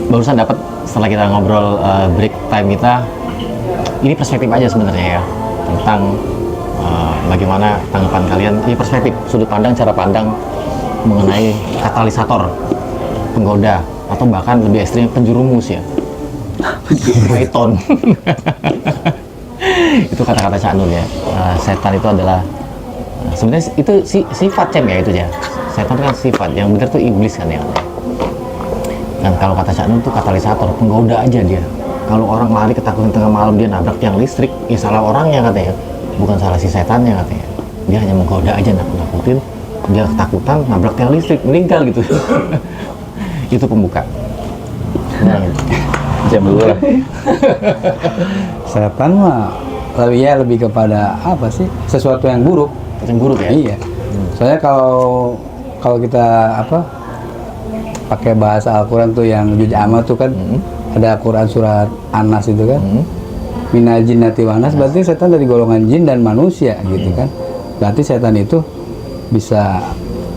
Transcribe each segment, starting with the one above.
barusan dapat setelah kita ngobrol break time kita, ini perspektif aja sebenarnya ya tentang bagaimana tanggapan kalian, ini perspektif, sudut pandang, cara pandang mengenai katalisator, penggoda, atau bahkan lebih ekstrim penjerumus ya, python. Itu kata-kata Cak Nun ya. Setan itu adalah sebenarnya itu sifat Cem ya, itu ya. Setan itu kan sifat, yang benar tuh iblis kan ya. Dan kalau kata Cak Nun itu katalisator, penggoda aja dia. Kalau orang lari ketakutan tengah malam dia nabrak tiang listrik, ya salah orangnya katanya, bukan salah si setannya katanya. Dia hanya menggoda aja, nakut-nakutin, dia ketakutan nabrak tiang listrik, meninggal gitu. Itu pembuka. Nah, Jam dulu lah. Setan mah lebih kepada apa sih? Sesuatu yang buruk. yang buruk ya. Iya. Soalnya kalau kita pakai bahasa Al-Quran tuh yang juz amma tuh kan, ada Al-Quran surat An-Nas itu kan, minal jinnati wan nas, berarti setan dari golongan jin dan manusia gitu kan. Berarti setan itu bisa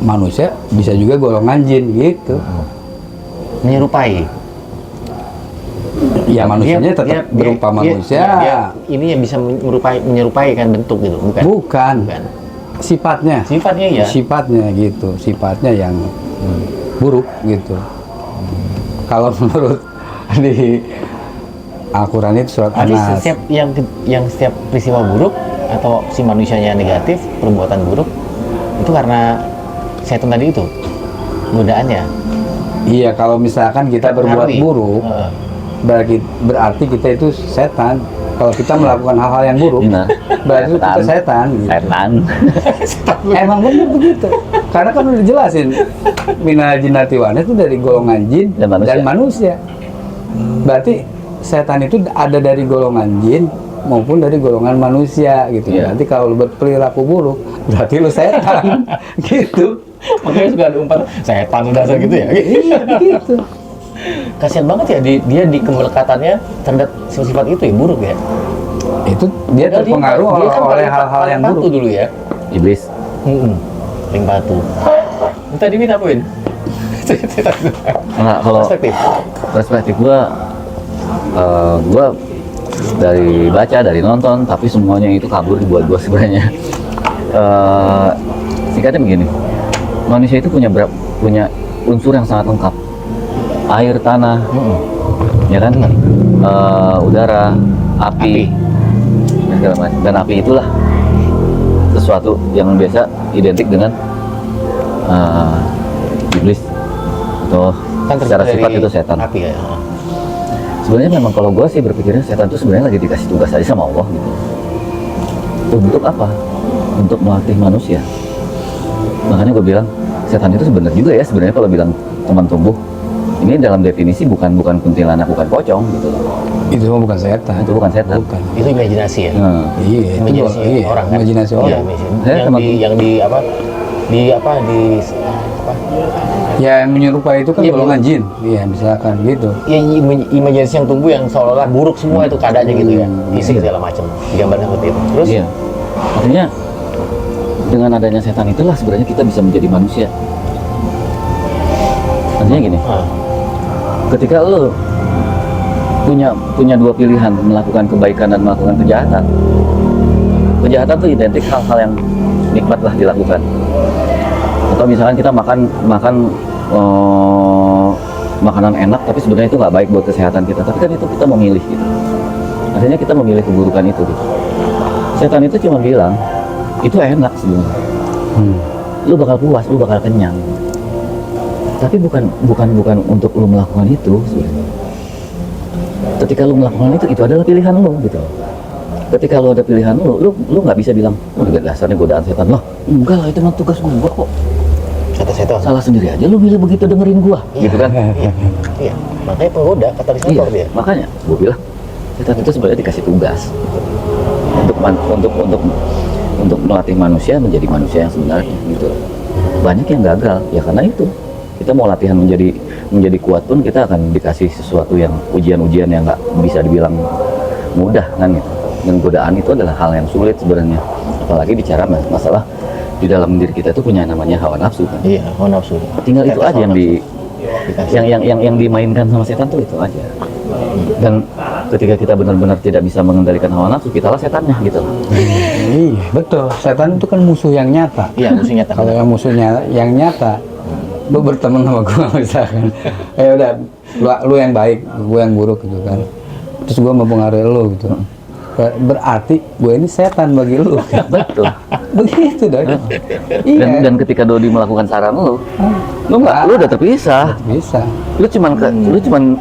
manusia, bisa juga golongan jin gitu. Menyerupai. Ya manusianya tetap berupa manusia. Ini yang bisa menyerupai kan bentuk gitu, bukan? Bukan. Sifatnya ya. Sifatnya gitu, sifatnya yang buruk gitu. Kalau menurut di Al-Quran itu surat An-Nas. Setiap yang setiap peristiwa buruk atau si manusianya negatif, perbuatan buruk itu karena setan tadi itu godaannya. Iya, kalau misalkan kita berbuat buruk, berarti kita itu setan. Kalau kita melakukan hal-hal yang buruk, berarti kita setan. Gitu. Setan. Emang benar begitu. Karena kan udah dijelasin, minal jinnati wan nas itu dari golongan jin dan manusia. Berarti setan itu ada dari golongan jin maupun dari golongan manusia gitu. Nanti kalau lu berperilaku buruk, berarti lu setan. Gitu. Makanya suka ada umpan setan dasar gitu ya. Iya, gitu. Kasian banget ya dia di kemelekatannya terhadap sifat itu ya, buruk ya. Itu dia terpengaruh oleh hal-hal yang buruk dulu ya. Iblis. Ring batu. Tadi minta poin. Enggak, kalau perspektif gua dari baca, dari nonton, tapi semuanya itu kabur buat gua sebenarnya. Singkatnya begini, manusia itu punya unsur yang sangat lengkap. Air, tanah, ya kan, udara, api, dan segala macam. Dan api itulah sesuatu yang biasa identik dengan iblis atau kan secara sifat itu setan. Api ya. Sebenarnya memang kalau gue sih berpikirnya setan itu sebenarnya lagi dikasih tugas aja sama Allah gitu. Untuk apa? Untuk melatih manusia. Makanya gue bilang setan itu sebenarnya juga ya, sebenarnya kalau bilang teman tumbuh, ini dalam definisi bukan kuntilanak, bukan pocong gitu. Itu semua bukan setan. Itu bukan setan. Bukan. Itu imajinasi ya. Iya, Imajinasi orang kan. Imajinasi orang. Ya, yang menyerupai itu kan golongan jin. Iya, misalkan gitu. Ya, imajinasi yang tumbuh yang seolah-olah buruk semua itu keadaannya gitu ya. Isi segala macam. Digambarkan seperti itu. Terus iya. Artinya dengan adanya setan itulah sebenarnya kita bisa menjadi manusia. Artinya gini. Ketika lo punya dua pilihan, melakukan kebaikan dan melakukan kejahatan. Kejahatan itu identik hal-hal yang nikmat lah dilakukan. Atau misalkan kita makan makanan enak, tapi sebenarnya itu nggak baik buat kesehatan kita. Tapi kan itu kita memilih gitu. Artinya kita memilih keburukan itu gitu. Setan itu cuma bilang itu enak sebenarnya. Lu bakal puas, lu bakal kenyang. Tapi bukan untuk lu melakukan itu sebenarnya. Ketika lu melakukan itu adalah pilihan lu gitu. Ketika lu ada pilihan lu nggak bisa bilang, oh dasarnya godaan setan. Loh, enggak lah, itu mah tugas gua kok. Setan. Salah sendiri aja lu milih begitu dengerin gua, gitu kan? Iya. Makanya penggoda, katalisator dia. Makanya gua bilang setan itu sebenarnya dikasih tugas untuk melatih manusia menjadi manusia yang sebenarnya gitu. Banyak yang gagal ya karena itu. Kita mau latihan menjadi kuat pun kita akan dikasih sesuatu yang ujian-ujian yang nggak bisa dibilang mudah kan gitu. Dan godaan itu adalah hal yang sulit sebenarnya, apalagi bicara masalah di dalam diri kita itu punya namanya hawa nafsu kan. Iya, hawa nafsu. Tinggal itu aja Yang dimainkan sama setan tuh itu aja. Dan ketika kita benar-benar tidak bisa mengendalikan hawa nafsu, kitalah setannya gitu. Iya, betul. Setan itu kan musuh yang nyata. Iya, musuh nyata. Kalau yang musuhnya yang nyata, lu berteman sama gua misalkan, udah, lu yang baik, gua yang buruk gitu kan. Terus gua mempengaruhi lu gitu. Berarti gue ini setan bagi lu. Betul. Begitu dong. Iya. Dan ketika Dodi melakukan saran lu udah terpisah. Bisa. Lu cuman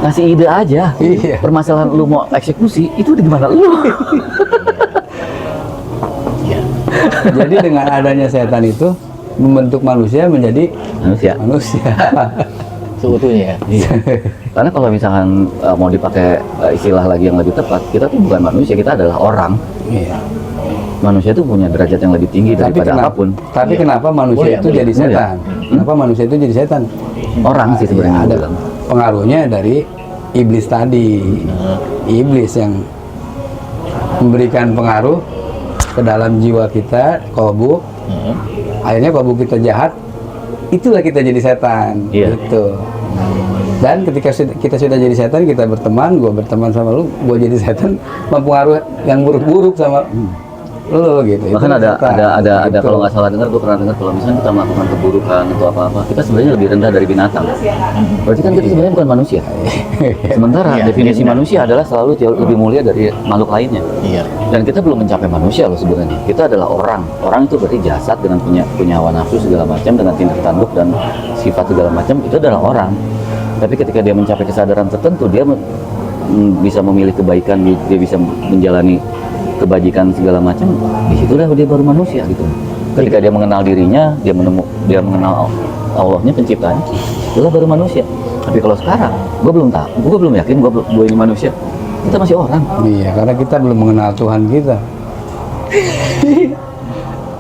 ngasih ide aja. Iya. Permasalahan lu mau eksekusi itu di gimana lu? Jadi dengan adanya setan itu membentuk manusia menjadi manusia. Seutuhnya. Iya. Karena kalau misalkan mau dipakai istilah lagi yang lebih tepat, kita tuh bukan manusia, kita adalah orang. Iya. Manusia itu punya derajat yang lebih tinggi daripada apapun. Tapi kenapa manusia itu jadi setan? Kenapa manusia itu jadi setan? Orang sih sebenarnya ada bilang. pengaruhnya dari iblis tadi. Iblis yang memberikan pengaruh ke dalam jiwa kita, kolbu. Akhirnya kolbu kita jahat, itulah kita jadi setan. Iya. Gitu. Dan ketika kita sudah jadi setan, kita berteman, gue berteman sama lu, gue jadi setan, mempengaruhi yang buruk-buruk sama lu gitu. Bahkan Itu ada gitu. kalau nggak salah dengar, gue pernah dengar kalau misalnya kita melakukan keburukan atau apa-apa, kita sebenarnya lebih rendah dari binatang. Berarti kan kita sebenarnya bukan manusia. Sementara Iya, definisi benar. manusia adalah selalu jauh lebih mulia dari makhluk lainnya. Iya. Dan kita belum mencapai manusia loh sebenarnya. Kita adalah orang. Orang itu berarti jasad dengan punya hawa nafsu segala macam, dengan tindak tanduk dan sifat segala macam, itu adalah orang. Tapi ketika dia mencapai kesadaran tertentu, dia bisa memilih kebaikan, dia bisa menjalani kebajikan segala macam, disitulah dia baru manusia gitu. Ketika dia mengenal dirinya, dia mengenal Allahnya, penciptanya, itulah baru manusia. Tapi kalau sekarang, gue belum yakin gue ini manusia. Kita masih orang. Iya, karena kita belum mengenal Tuhan kita.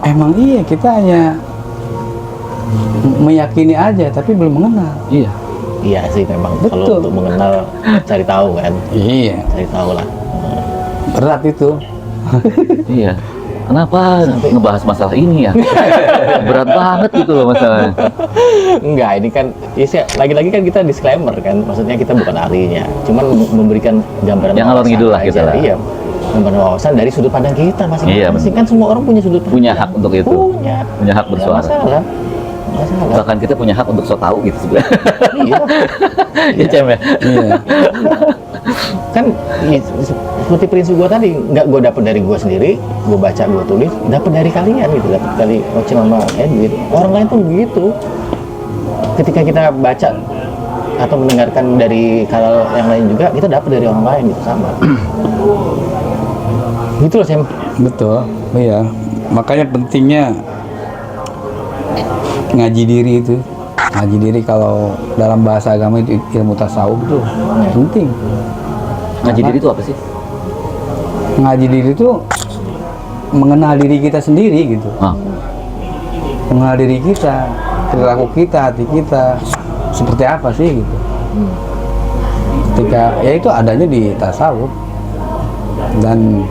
Emang iya, kita hanya meyakini aja, tapi belum mengenal. Iya. Iya sih memang. Betul. Kalau untuk mengenal, cari tahu kan. Iya, Cari tahu lah. berat itu. Iya. Kenapa ngebahas masalah ini ya? Berat banget gitu loh masalahnya. Enggak, ini kan lagi-lagi kan kita disclaimer kan. Maksudnya kita bukan ahlinya. Cuman memberikan gambaran Yang ngalor wawasan ngidul lah aja. kita lah. Iya. Gambaran wawasan dari sudut pandang kita masing-masing. Iya, Masing kan semua orang punya sudut pandang. Punya hak untuk itu. Punya hak Nggak bersuara. masalah. Nggak masalah. Bahkan kita punya hak untuk so tahu gitu sebenarnya. Iya. Iya, Cem ya? Iya. Kan seperti prinsip gue tadi, nggak gue dapet dari gue sendiri, gue baca, gue tulis, dapet dari kalian gitu, dapet dari Oce sama Edwin. Orang lain tuh begitu. Ketika kita baca atau mendengarkan dari kalau yang lain juga, kita dapet dari orang lain gitu, sama. Gitu loh, Sam. Betul, iya. Makanya pentingnya ngaji diri itu. Ngaji diri kalau dalam bahasa agama itu ilmu tasawuf itu penting. Ngaji diri itu apa sih? Ngaji diri itu mengenal diri kita sendiri gitu. Mengenal diri kita, perilaku kita, hati kita seperti apa sih gitu. Ketika ya itu adanya di tasawuf dan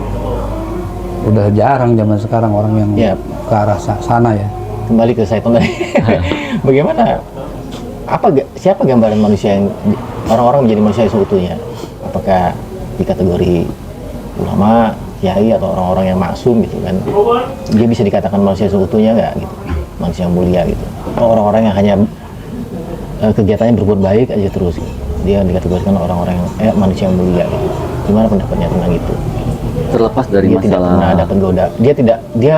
udah jarang zaman sekarang orang yang Ya. ke arah sana ya. Kembali ke saya tadi. Bagaimana? Siapa gambaran manusia yang orang-orang menjadi manusia yang seutuhnya? Apakah di kategori ulama, kiai, atau orang-orang yang maksum gitu kan? Dia bisa dikatakan manusia seutuhnya nggak gitu? Manusia yang mulia gitu? Atau orang-orang yang hanya kegiatannya berbuat baik aja terus gitu? Dia dikategorikan orang-orang yang manusia yang mulia gitu. Gimana pendapatnya tentang itu? Terlepas dari Dia tidak pernah masalah dapat goda. Dia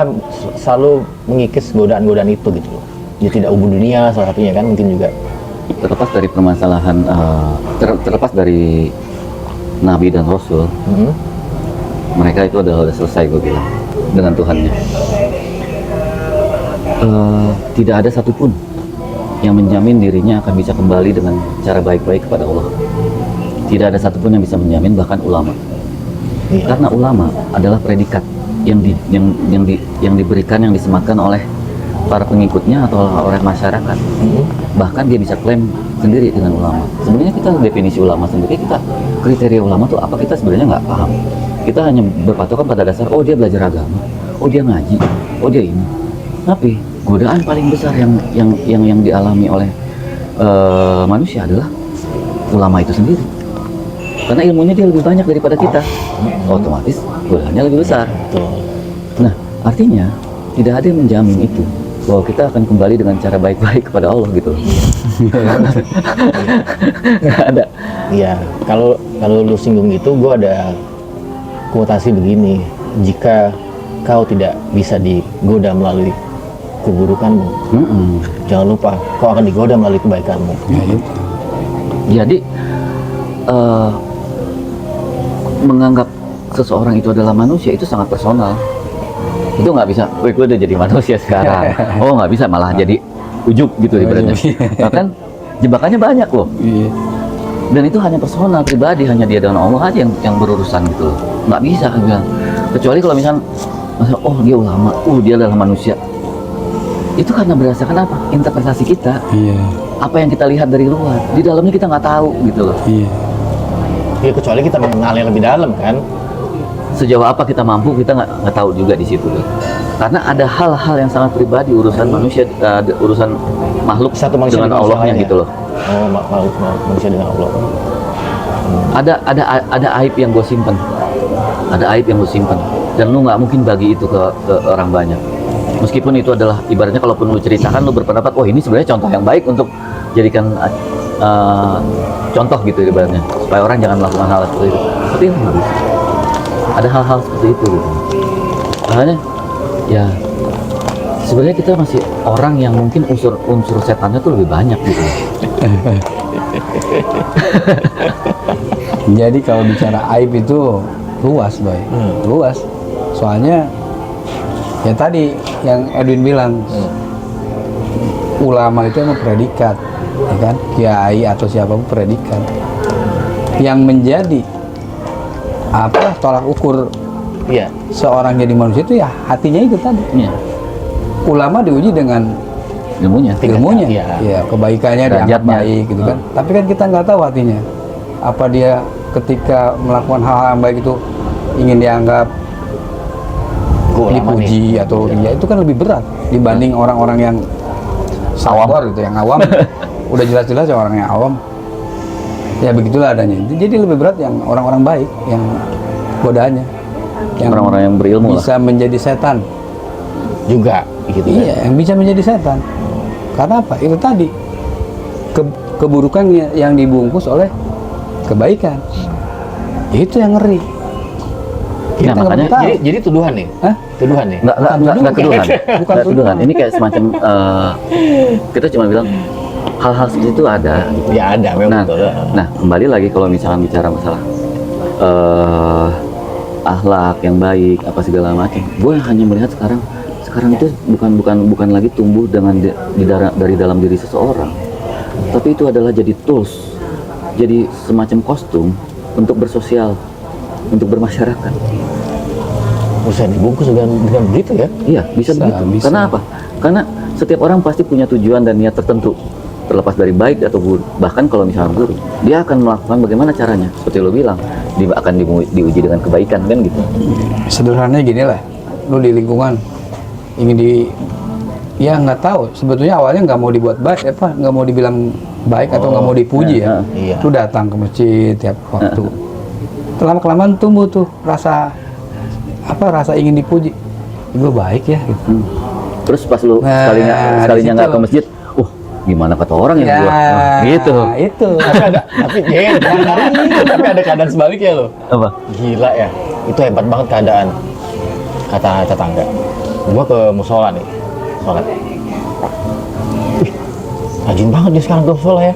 selalu mengikis godaan-godaan itu gitu loh. Dia tidak ubud dunia salah satunya kan, mungkin juga. terlepas dari permasalahan terlepas dari Nabi dan Rasul, mereka itu udah selesai, gue bilang, dengan Tuhannya. Tidak ada satupun yang menjamin dirinya akan bisa kembali dengan cara baik-baik kepada Allah. Tidak ada satupun yang bisa menjamin, bahkan ulama. Iya. Karena ulama adalah predikat yang diberikan, yang disematkan oleh para pengikutnya atau oleh masyarakat. Bahkan dia bisa klaim sendiri dengan ulama. Sebenarnya kita definisi ulama sendiri, kita kriteria ulama tuh apa, kita sebenarnya nggak paham. Kita hanya berpatokan pada dasar, oh dia belajar agama, oh dia ngaji, oh dia ini. Tapi godaan paling besar yang dialami oleh manusia adalah ulama itu sendiri. Karena ilmunya dia lebih banyak daripada kita, otomatis godanya lebih besar. Nah, artinya tidak ada yang menjamin itu bahwa kita akan kembali dengan cara baik-baik kepada Allah gitu loh. Nggak ada. Iya, kalau lu singgung itu, gue ada kuotasi begini: jika kau tidak bisa digoda melalui keburukanmu, jangan lupa kau akan digoda melalui kebaikanmu. Jadi menganggap seseorang itu adalah manusia itu sangat personal. Itu nggak bisa, gue udah jadi manusia sekarang. Oh nggak bisa, malah jadi ujub gitu ibaratnya. Bahkan jebakannya banyak loh. Dan itu hanya personal, pribadi, hanya dia dengan Allah aja yang berurusan gitu loh. Nggak bisa kan bilang. Kecuali kalau misalnya, oh dia ulama, dia adalah manusia. Itu karena berdasarkan apa? Interpretasi kita. Apa yang kita lihat dari luar. Di dalamnya kita nggak tahu gitu loh. Ya kecuali kita mengenalnya lebih dalam kan. Sejauh apa kita mampu, kita nggak tahu juga di situ loh. Karena ada hal-hal yang sangat pribadi, urusan manusia, urusan makhluk Satu manusia dengan Allahnya gitu loh. Oh, makhluk manusia dengan Allah. Ada aib yang gue simpan, ada aib yang gue simpan, dan lu nggak mungkin bagi itu ke orang banyak. Meskipun itu adalah ibaratnya, kalaupun lu ceritakan, lu berpendapat, oh ini sebenarnya contoh yang baik untuk jadikan contoh gitu ibaratnya, supaya orang jangan melakukan hal seperti itu. Tapi itu nggak bisa. Ada hal-hal seperti itu gitu. Makanya ya sebenarnya kita masih orang yang mungkin unsur setannya tuh lebih banyak gitu. Jadi kalau bicara aib itu luas, Boy. Luas. Soalnya ya tadi yang Edwin bilang, ulama itu emang predikat, ya kan? Kiai atau siapapun predikat. Yang menjadi apa tolak ukur seorang jadi manusia itu ya hatinya itu tadi. Ulama diuji dengan ilmunya, ya kebaikannya dianggap baik gitu kan. Tapi kan kita nggak tahu hatinya. Apa dia ketika melakukan hal-hal yang baik itu ingin dianggap dipuji atau ya itu kan lebih berat dibanding orang-orang yang awam gitu, yang awam. Udah jelas-jelas ya orang yang awam. Ya begitulah adanya. Jadi lebih berat yang orang-orang baik, yang godaannya, yang orang-orang yang berilmu bisa menjadi setan juga gitu. Iya, yang bisa menjadi setan. Karena apa? Itu tadi keburukan yang dibungkus oleh kebaikan. Itu yang ngeri. Nah, makanya jadi tuduhan nih. Tuduhan nih. Enggak tuduhan. Bukan tuduhan. Ini kayak semacam kita cuma bilang hal-hal seperti itu ada. Ya ada memang. Nah, kembali lagi kalau misalkan bicara masalah akhlak yang baik apa segala macam. Gue hanya melihat sekarang itu bukan lagi tumbuh dengan dari dalam diri seseorang. Tapi itu adalah jadi tools. Jadi semacam kostum untuk bersosial, untuk bermasyarakat. Bisa dibungkus dengan begitu ya? Iya, bisa begitu. Karena apa? Karena setiap orang pasti punya tujuan dan niat tertentu. Terlepas dari baik atau buruk, bahkan kalau misalnya buruk, dia akan melakukan bagaimana caranya. Seperti lo bilang, dia akan diuji dengan kebaikan kan gitu. Sederhananya gini lah, lo di lingkungan ingin ya nggak tahu. Sebetulnya awalnya nggak mau dibuat baik, nggak mau dibilang baik atau nggak mau dipuji ya. Lo datang ke masjid tiap waktu. Lama-kelamaan tumbuh tuh rasa ingin dipuji. Gue baik ya. Gitu. Terus pas lo sekalinya nggak ke masjid, gimana kata orang yang gua gitu. Itu. Tapi ada keadaan sebaliknya loh. Apa? Gila ya. Itu hebat banget keadaan. Kata tetangga. Gua ke musola nih. Sholat. Rajin banget dia sekarang ke musola ya.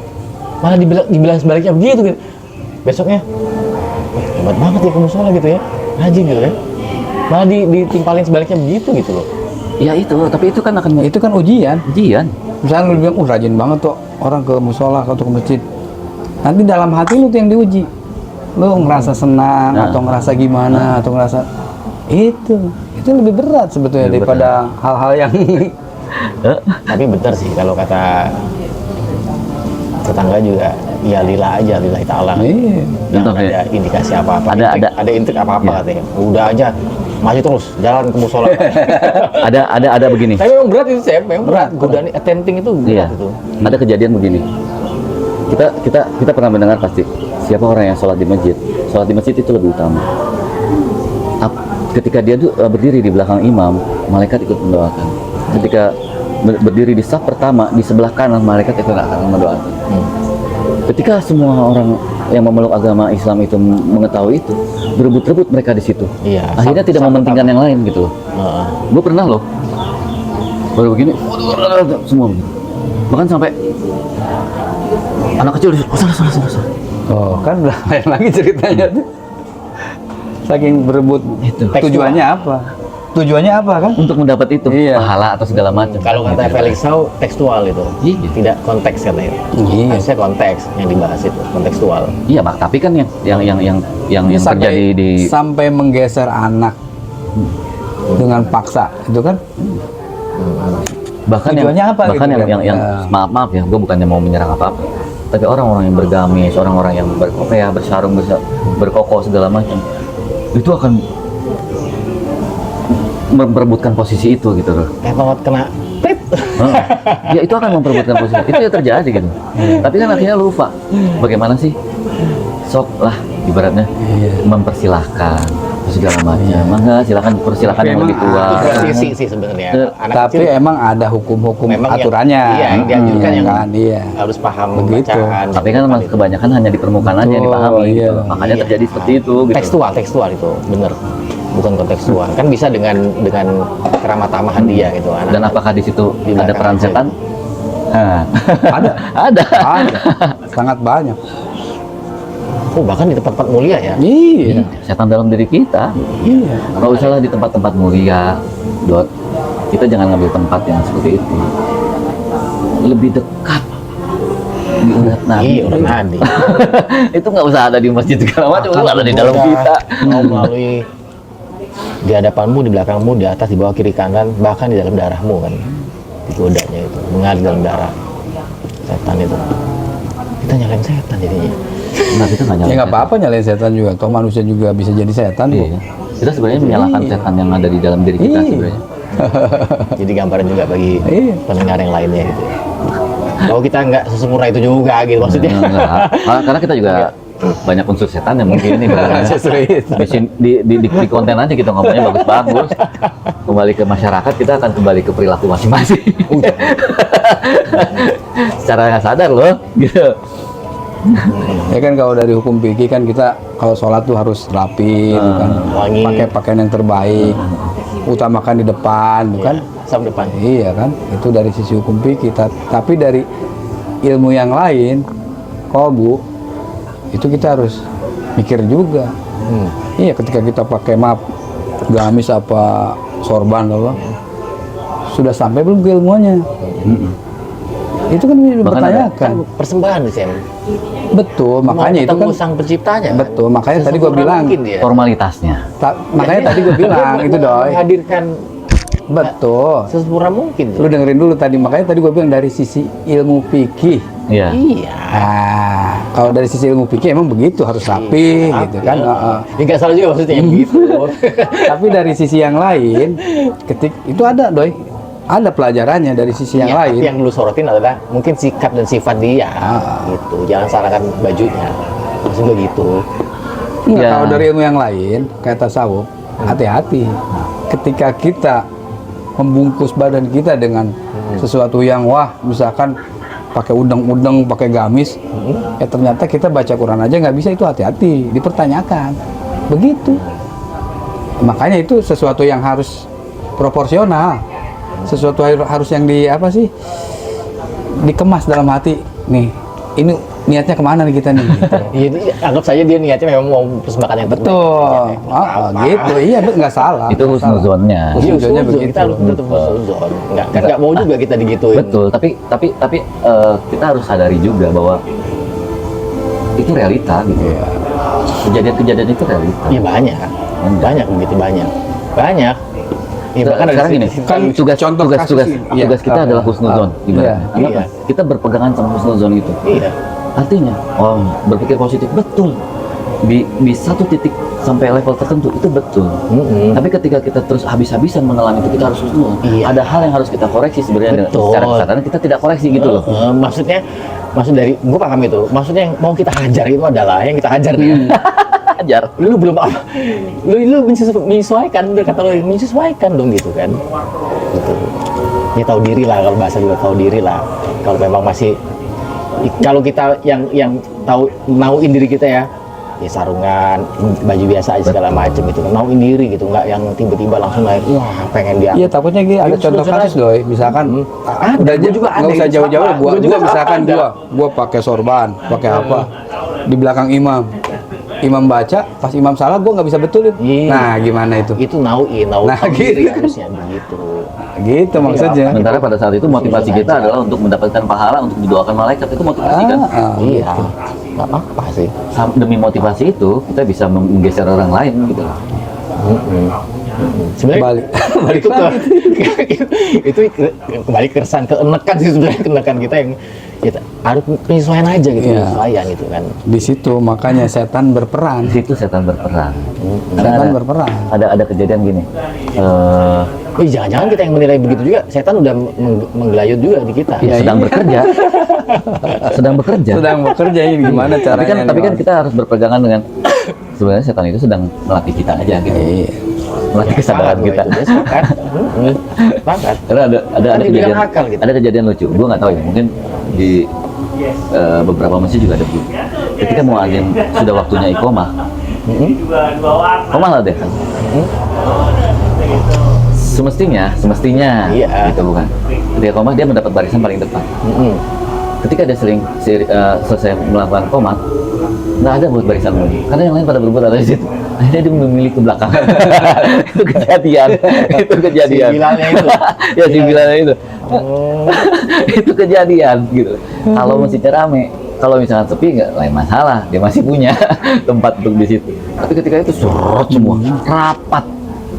Malah dibilang sebaliknya begitu gitu. Besoknya hebat banget dia ke musola gitu ya. Rajin gitu ya. Malah ditimpalin sebaliknya begitu gitu loh. Ya itu, tapi itu kan ujian. Misalnya lu bilang, rajin banget tuh orang ke musola atau ke masjid. Nanti dalam hati lu tuh yang diuji. Lu ngerasa senang atau ngerasa gimana atau ngerasa itu lebih berat sebetulnya daripada hal-hal yang tapi benar sih kalau kata tetangga juga, ya lillah aja, lillahi ta'ala. Jangan ada indikasi apa-apa. Ada intrik apa-apa katanya. Udah aja maju terus, jalan ke musola. ada begini. Tapi memang berat itu, memang berat. Godaan attempting itu berat itu. Ada kejadian begini. kita pernah mendengar pasti siapa orang yang sholat di masjid itu lebih utama. Ketika dia berdiri di belakang imam, malaikat ikut mendoakan. Ketika berdiri di saf pertama di sebelah kanan, malaikat ikut akan mendoakan. Ketika semua orang yang memeluk agama Islam itu mengetahui itu, berebut-rebut mereka di situ. Iya, Akhirnya tidak mementingkan yang lain gitu loh. Gue pernah loh, baru begini, semua begini. Bahkan sampai anak kecil disuruh, sana. Oh, kan udah lain lagi ceritanya tuh. Saking berebut Itu. tujuannya apa? Tujuannya apa kan? Untuk mendapat itu, Iya. pahala atau segala macam. Kalau kata Gitu. Felix Sau, tekstual itu. Iya. Tidak konteks katanya. Iya. Harusnya konteks yang dibahas itu, kontekstual. Iya, Mak, tapi kan yang terjadi di sampai menggeser anak dengan paksa itu kan bahkan tujuannya apa bahkan gitu kan? yang maaf ya, gue bukannya mau menyerang apa-apa, tapi orang-orang yang bergamis, orang-orang yang berkopiah, bersarung, berkoko segala macam, itu akan memperebutkan posisi itu gitu loh. Kayak banget kena prit. Ya itu akan memperebutkan posisi itu, ya terjadi gitu. Tapi kan akhirnya lupa bagaimana sih, sok lah ibaratnya mempersilahkan segala macam. Mangga silakan persilahkan yang lebih tua. Itu posisi sih sebenarnya. Anak tapi kecil emang ada hukum-hukum memang aturannya. Iya, yang dianjurkan yang kan, iya. harus paham Begitu. bacaan. Tapi kan kebanyakan hanya di permukaan aja yang dipahami iya. gitu. Makanya Iya. terjadi seperti itu gitu. Tekstual itu bener, bukan kontekstual. Kan bisa dengan keramah tamahan dia gitu. Anak. Dan apakah di situ Di ada belakang peran aja. setan? Nah, Ada, ada. ada, sangat banyak. Oh, bahkan di tempat-tempat mulia ya. Iya, Setan dalam diri kita. iya. Nggak usahlah di tempat-tempat mulia, Dot. Kita jangan ngambil tempat yang seperti itu. Lebih dekat di urat nadi. Iya, urat nadi. Itu nggak usah ada di masjid segala macam, itu ada di dalam kita. Mau melalui di hadapanmu, di belakangmu, di atas, di bawah, kiri, kanan, bahkan di dalam darahmu kan. Digodanya itu, mengalir dalam darah. Setan itu. Kita nyalain setan jadinya. Nah, kita nggak Ya nyalain nggak apa-apa nyalain setan juga. Toh manusia juga bisa jadi setan. setan. Iya. kok. Kita sebenarnya menyalahkan Iya. setan yang ada di dalam diri kita Iya. sebenarnya. Jadi gambaran juga bagi Iya. pendengar yang lainnya gitu. Kalau kita nggak sesempurna itu juga gitu maksudnya. Enggak. Karena kita juga banyak unsur setan yang mungkin ini Justru itu. di konten aja kita ngomongnya bagus-bagus. Kembali ke masyarakat, kita akan kembali ke perilaku masing-masing. Secara nggak sadar loh, gitu. Ya kan kalau dari hukum fikih kan kita kalau sholat tuh harus rapi, gitu kan. wangi. Pakai pakaian yang terbaik, utamakan di depan, bukan? Sam depan. Iya kan, itu dari sisi hukum fikih. Tapi dari ilmu yang lain, kolbu, itu kita harus mikir juga. Iya, ketika kita pakai gamis apa sorban apa, sudah sampai belum ke ilmunya? Itu kan dipertanyakan. Kan persembahan sih, Sam. Betul, makanya itu kan sang penciptanya. betul, makanya tadi gue bilang, Formalitasnya. makanya tadi gue bilang itu doi. Menghadirkan Betul. sesempurna mungkin. Lu dengerin dulu tadi, makanya tadi gue bilang dari sisi ilmu fikih. Iya. Iya. Nah, kalau dari sisi ilmu fikih emang begitu harus rapi gitu kan. Ya nggak salah juga maksudnya begitu. Tapi dari sisi yang lain, itu ada doi, ada pelajarannya dari sisi yang Iya, lain. tapi yang lu sorotin adalah mungkin sikap dan sifat dia gitu. Jangan salahkan bajunya. Maksud gue gitu. Enggak, Ya. kalau dari ilmu yang lain, kayak tasawuf, hati-hati. Ketika kita membungkus badan kita dengan sesuatu yang misalkan pakai udeng-udeng, pakai gamis, ya ternyata kita baca Quran aja nggak bisa, itu hati-hati, dipertanyakan. Begitu. Makanya itu sesuatu yang harus proporsional. Sesuatu harus yang dikemas dalam hati. Nih, ini niatnya kemana nih kita nih? Gitu. Iya, anggap saja dia niatnya memang mau persembahkan yang terbaik. Betul. Gitu. Iya, nggak salah. Itu nggak salah. husnuzonnya. Iya, Husnuzonnya husnuzon. begitu. Kita harus tetap husnuzon. Nggak mau juga kita digituin. Betul, tapi kita harus sadari juga bahwa itu realita gitu. Iya. Kejadian-kejadian itu realita. Iya banyak. Banyak begitu banyak. Banyak. Iya, bahkan ada Sekarang gini, sisi- kan tugas contoh kasus ini. Iya. kita adalah husnuzon. Iya. Kenapa? Kita berpegangan sama husnuzon itu. Iya. Artinya, berpikir positif, betul. Di satu titik sampai level tertentu itu betul. Tapi ketika kita terus habis-habisan menelan itu, kita harus Iya. ada hal yang harus kita koreksi sebenarnya. Betul. Secara kesadaran kita tidak koreksi gitu loh. Maksud dari gue paham itu. Maksudnya yang mau kita hajar itu adalah yang kita hajar nih. Ajar. Lu belum apa? Lu menyesuaikan, udah kata lu menyesuaikan dong gitu kan. Gitu. Ya tahu diri lah, kalau bahasa juga tahu diri lah. Kalau memang masih, kalau kita yang tahu nauin diri kita ya sarungan, baju biasa aja segala macem itu kan, nauin diri gitu, nggak yang tiba-tiba langsung naik, wah pengen dia. Iya, takutnya gini, ada Iya, contoh sudah kasus doi, misalkan udah gua juga ada nggak usah itu, jauh-jauh, sama. gua juga misalkan ada. gua pakai sorban, pakai apa, di belakang imam baca, pas imam salah gua nggak bisa betulin. Iya. Nah, gimana itu? Itu nauin Nah, tahu diri gitu. harusnya begitu. Gitu maksudnya. Sementara pada saat itu motivasi kita adalah untuk mendapatkan pahala, untuk didoakan malaikat, itu motivasi kan. Iya, nggak apa-apa sih. Demi motivasi itu kita bisa menggeser orang lain gitu loh. Sebenarnya Balik itu itu kembali keresahan, keenekan sih sebenarnya, keenekan kita yang kita harus penyesuaian aja gitu, Iya. penyesuaian gitu kan. di situ makanya setan berperan. Di situ setan berperan. Setan berperan. Ada kejadian gini. Jangan-jangan kita yang menilai begitu juga, setan udah menggelayut juga di kita. Ya, sedang bekerja. Sedang bekerja. Sedang bekerja, ini gimana caranya? Tapi kan kita harus berpegangan dengan sebenarnya setan itu sedang melatih kita aja gitu. Iya. Melatih kesadaran Paham kita. gua itu, sepakat. Sepakat. Karena ada Tadi kejadian bilang akal gitu. ada kejadian lucu. Gua nggak tahu ya, mungkin di beberapa masjid juga ada begitu. Ketika mau azan sudah waktunya iqomah. Iqomah lah deh kan. Semestinya Iya. gitu bukan. Ketika iqomah dia mendapat barisan paling depan. Ketika dia selesai melakukan qomat, nggak ada buat barisan lagi, karena yang lain pada berebut ada di situ. Akhirnya dia memilih ke belakang. Itu kejadian. Si Bilalnya itu. Ya si Bilalnya itu. Itu kejadian gitu. Kalau masjidnya rame, kalau misalkan sepi nggak lain masalah, dia masih punya tempat untuk di situ. Tapi ketika itu surut semua, rapat,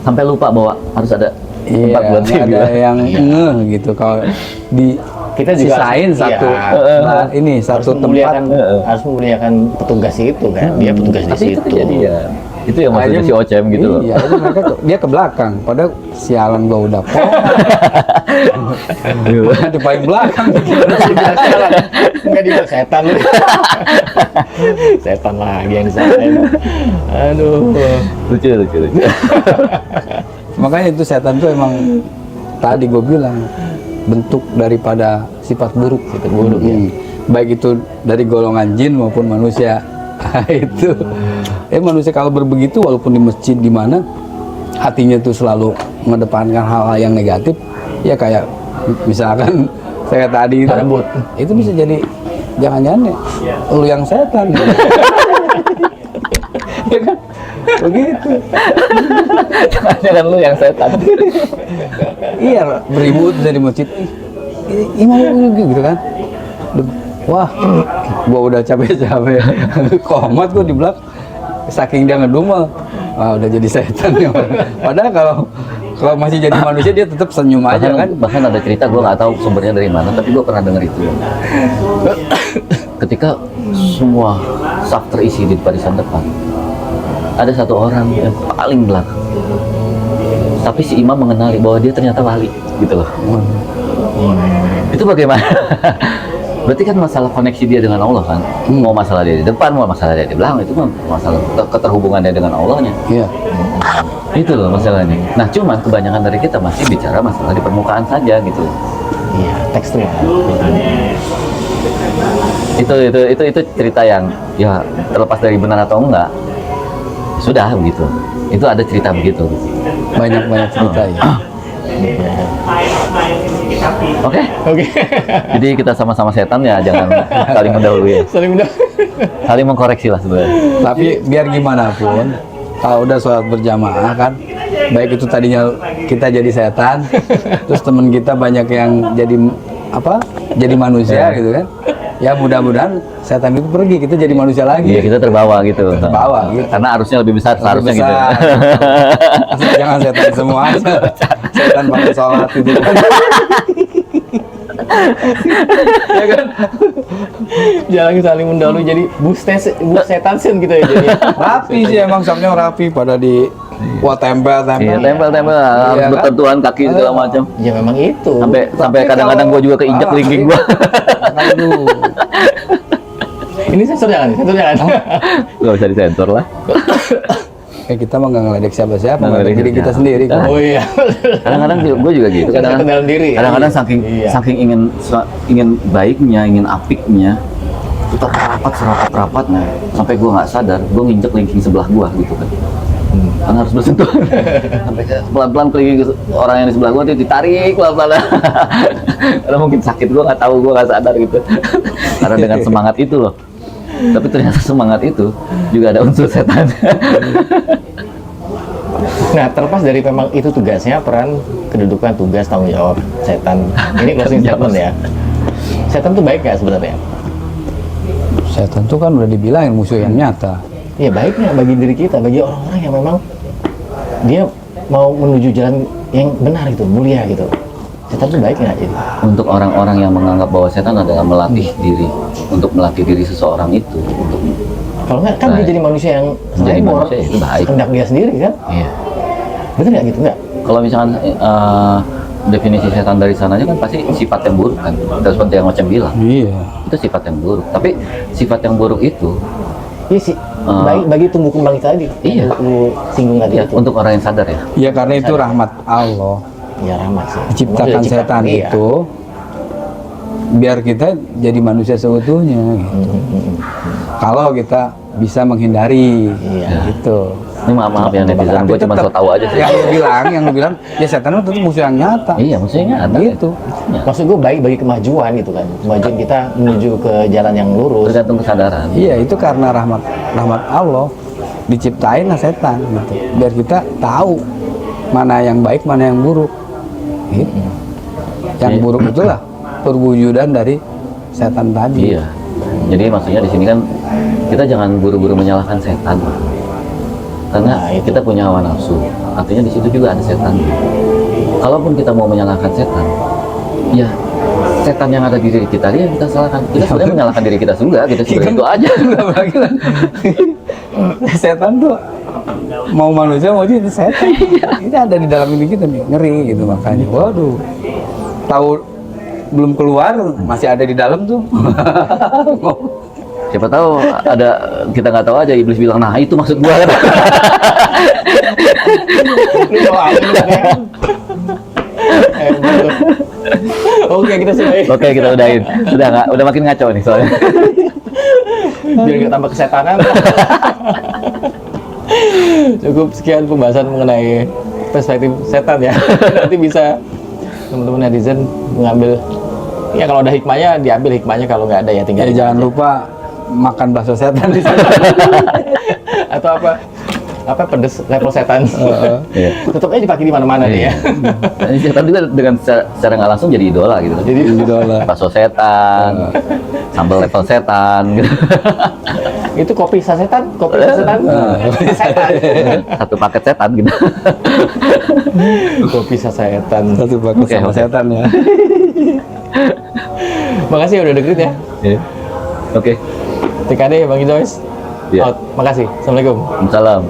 sampai lupa bahwa harus ada Iya, tempat buat si ada Bilal. yang ngeh gitu kalau di Kita juga sisain harus- satu iya. ini satu tempat. harus memuliakan petugas itu kan. Dia petugas di Tapi itu situ. kejadian. Itu yang maksudnya Akhirnya- si Ocem gitu loh. Iya, itu mereka dia ke belakang. Padahal sialan gua udah di paling belakang. Enggak dia setan lu. Setan lagi yang salah. Aduh. Lucu. Makanya itu setan tuh emang tadi gue bilang bentuk daripada sifat buruk. Sifat buruk, ya. Baik itu dari golongan jin maupun manusia. Itu manusia kalau berbegitu walaupun di masjid di mana hatinya tuh selalu mengedepankan hal-hal yang negatif, ya kayak misalkan saya tadi itu, Rebut. itu bisa jadi jangan-jangan ya, lu yang setan. Ya kan? Begitu. Jangan lu yang setan. Iya, beribut dari masjid. Imam gitu kan. Wah, gua udah capek-capek. Komat gua di belakang. Saking dia ngedumel, udah jadi setan ya. Padahal kalau masih jadi manusia dia tetap senyum aja kan. Bahkan ada cerita, gue nggak tahu sumbernya dari mana, tapi gue pernah dengar itu. Ketika semua saf terisi di barisan depan, ada satu orang yang paling belakang, tapi si imam mengenali bahwa dia ternyata wali, gitu loh. Itu bagaimana? Berarti kan masalah koneksi dia dengan Allah kan. Mau masalah dia di depan, mau masalah dia di belakang, itu mah masalah keterhubungannya dengan Allahnya. Iya. Itu loh masalahnya. Nah, cuman kebanyakan dari kita masih bicara masalah di permukaan saja gitu. Iya, tekstur. Itu cerita yang ya terlepas dari benar atau enggak, sudah begitu. Itu ada cerita begitu. Banyak cerita ya. Oke. Oke. Jadi kita sama-sama setan ya, jangan saling mendahului ya. Saling udah. Saling mengkoreksi lah sebenarnya. Tapi biar gimana pun, kalau udah sholat berjamaah kan, baik itu tadinya kita jadi setan, terus teman kita banyak yang jadi jadi manusia gitu kan. Ya mudah-mudahan setan itu pergi, kita jadi manusia lagi. Iya, kita terbawa gitu. Terbawa, gitu. Karena arusnya lebih besar seharusnya gitu. Besar. Asal jangan setan semua aja. Setan pakai sholat gitu kan. Ya kan? Jangan saling mendahului jadi bus setan gitu ya jadi. Rapi sih emang saknya rapi pada di wah tempel. Iya, tempel harus Iya, kan? bertentuan kaki segala macam. Ya memang itu. Sampai kadang-kadang gue juga keinjak Ah, linking gue. Aduh. Ini sensor jangan. Gak bisa disensor lah. Kita mah nggak ngeledek siapa-siapa, Nggak ngeledek ngeledek diri kita siapa. sendiri. Kan? Oh iya. Kadang-kadang gue juga gitu. Setan dalam diri. Kadang-kadang Iya. saking ingin baiknya, ingin apiknya, itu rapat, nah sampai gue nggak sadar, gue nginjek linking sebelah gue gitu kan. Kan harus bersentuhan. Sampai pelan-pelan kelingking ke orang yang di sebelah gue, ditarik pelan-pelan. Karena mungkin sakit, gue nggak tahu, gue nggak sadar gitu. Karena dengan semangat itu loh. Tapi ternyata semangat itu juga ada unsur setan. Nah, terlepas dari memang itu tugasnya, peran, kedudukan, tugas, tanggung jawab setan. Ini closing statement ya. Setan tuh baik nggak sebenarnya? Setan tuh kan udah dibilangin musuh yang nyata. Ya baiknya bagi diri kita, bagi orang-orang yang memang dia mau menuju jalan yang benar gitu, mulia gitu. Setan tuh baik nggak jadi? Untuk orang-orang yang menganggap bahwa setan adalah melatih diri, untuk melatih diri seseorang itu, untuk Kalau nggak kan dia Baik. jadi manusia yang Jadi cyborg, manusia itu baik. kehendak dia sendiri kan? iya. Bener nggak gitu nggak? Kalau misalkan definisi setan dari sananya kan pasti sifat yang buruk kan, itu seperti yang macam bilang, Iya. itu sifat yang buruk. Tapi sifat yang buruk itu Iya sih. Bagi tumbuh kembang kita tadi. Iya. Yang lu singgung tadi ya, itu. untuk orang yang sadar ya. Ya karena itu rahmat Allah. Ya rahmat sih. Diciptakan Emang udah setan iya. itu biar kita jadi manusia seutuhnya gitu. Kalau kita bisa menghindari Iya. gitu. Ini maaf ya netizen, gue cuma so tahu aja sih. Yang lu bilang, ya setan itu tetap musuh yang nyata. Iya, maksudnya ada Gitu. Maksud gue baik bagi kemajuan gitu kan. Kemajuan kita menuju ke jalan yang lurus. Tergantung kesadaran. Iya, itu karena rahmat Allah diciptain lah setan gitu. Biar kita tahu mana yang baik, mana yang buruk. Gitu. Yang Iya. buruk itulah perwujudan dari setan tadi. Iya. Jadi maksudnya di sini kan kita jangan buru-buru menyalahkan setan. Karena Nah, itu. kita punya hawa nafsu. Artinya di situ juga ada setan. Kalaupun kita mau menyalahkan setan, ya setan yang ada di diri kita dia yang kita salahkan. Kita sebenarnya menyalahkan diri kita juga, gitu sebenarnya itu aja. Apalagi lah. Setan tuh mau manusia mau jin setan. Ini ada di dalam diri kita nih, ngeri gitu makanya. Waduh. Tahu belum keluar masih ada di dalam tuh. Siapa tahu ada, kita nggak tahu aja iblis bilang, nah itu maksud gua kan. Oke, kita sudahin. Oke, kita udahin. Udah makin ngaco nih soalnya. Biar nggak tambah kesetanan. Cukup sekian pembahasan mengenai perspektif setan ya. Nanti bisa teman-teman netizen mengambil, ya kalau ada hikmahnya diambil hikmahnya, kalau nggak ada ya tinggal. Ya jangan lupa makan bakso setan di sana. Atau apa pedes level setan. Iya. Tetap aja dipakai di mana-mana nih ya. Ini setan juga dengan secara nggak langsung jadi idola gitu. Jadi idola. Bakso setan, sambal level setan gitu. Itu kopi sasetan, setan. Satu paket setan gitu. Kopi sasetan. Satu bakso Oke, sama oke. setan ya. Makasih ya udah dengerin ya. Iya. Oke. TKD Bang Joyce. Iya. Out. Makasih. Assalamualaikum. Salam.